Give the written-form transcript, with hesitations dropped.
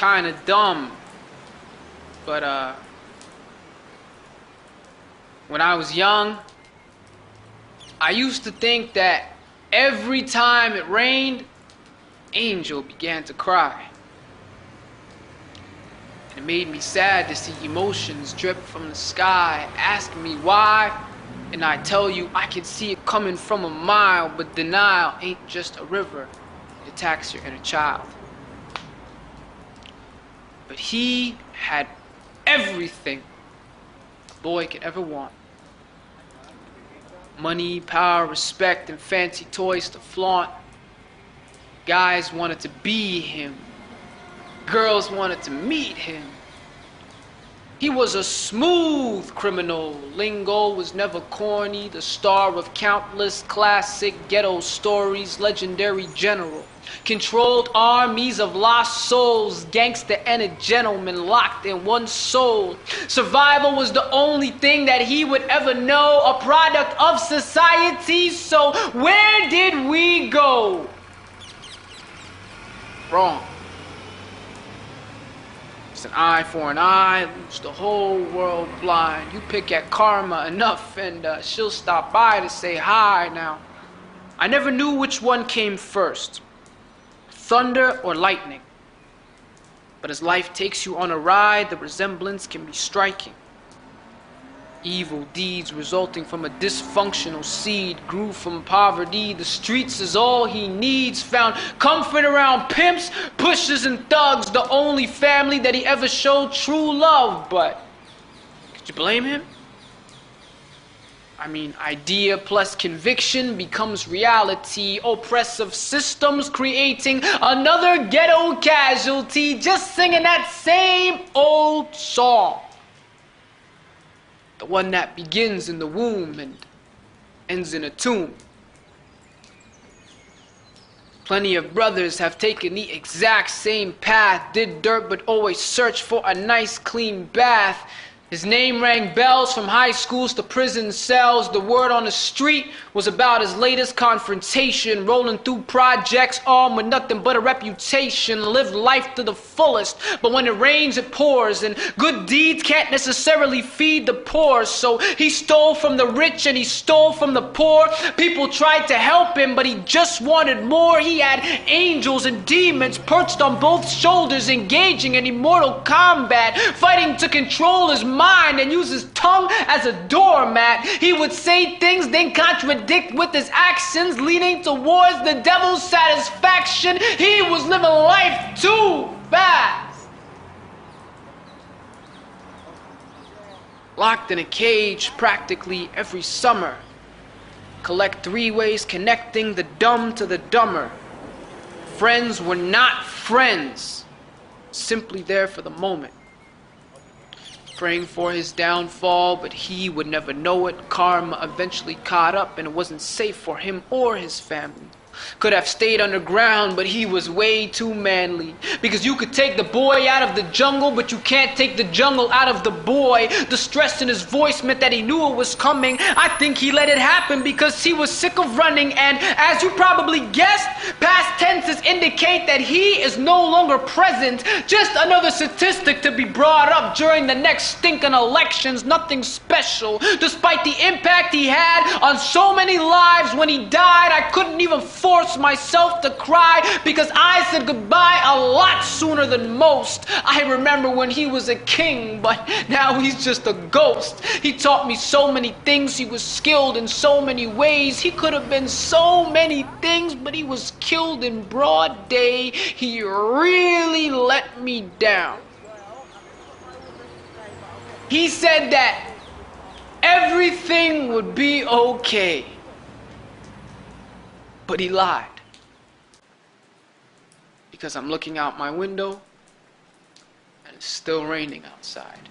kind of dumb, but when I was young, I used to think that every time it rained, Angel began to cry. And it made me sad to see emotions drip from the sky, asking me why. And I tell you, I can see it coming from a mile, but denial ain't just a river. It attacks your inner child. But he had everything a boy could ever want. Money, power, respect, and fancy toys to flaunt. Guys wanted to be him. Girls wanted to meet him. He was a smooth criminal. Lingo was never corny. The star of countless classic ghetto stories. Legendary general. Controlled armies of lost souls. Gangster and a gentleman locked in one soul. Survival was the only thing that he would ever know. A product of society. So where did we go wrong? It's an eye for an eye, leaves the whole world blind. You pick at karma enough and she'll stop by to say hi. Now, I never knew which one came first, thunder or lightning. But as life takes you on a ride, the resemblance can be striking. Evil deeds resulting from a dysfunctional seed grew from poverty. The streets is all he needs. Found comfort around pimps, pushers, and thugs. The only family that he ever showed true love. But could you blame him? I mean, idea plus conviction becomes reality. Oppressive systems creating another ghetto casualty. Just singing that same old song. The one that begins in the womb and ends in a tomb. Plenty of brothers have taken the exact same path, did dirt but always searched for a nice clean bath. His name rang bells from high schools to prison cells. The word on the street was about his latest confrontation. Rolling through projects armed with nothing but a reputation. Lived life to the fullest, but when it rains it pours. And good deeds can't necessarily feed the poor. So he stole from the rich and he stole from the poor. People tried to help him, but he just wanted more. He had angels and demons perched on both shoulders, engaging in immortal combat, fighting to control his mind and use his tongue as a doormat. He would say things then contradict with his actions, leading towards the devil's satisfaction. He was living life too fast. Locked in a cage practically every summer. Collect three ways connecting the dumb to the dumber. Friends were not friends, simply there for the moment. Praying for his downfall, but he would never know it. Karma eventually caught up and it wasn't safe for him or his family. Could have stayed underground, but he was way too manly. Because you could take the boy out of the jungle, but you can't take the jungle out of the boy. The stress in his voice meant that he knew it was coming. I think he let it happen because he was sick of running. And as you probably guessed, past tenses indicate that he is no longer present. Just another statistic to be brought up during the next stinking elections. Nothing special. Despite the impact he had on so many lives, when he died, I couldn't even force myself to cry because I said goodbye a lot sooner than most. I remember when he was a king, but now he's just a ghost. He taught me so many things. He was skilled in so many ways. He could have been so many things, but he was killed in broad day. He really let me down. He said that everything would be okay. But he lied. Because I'm looking out my window and it's still raining outside.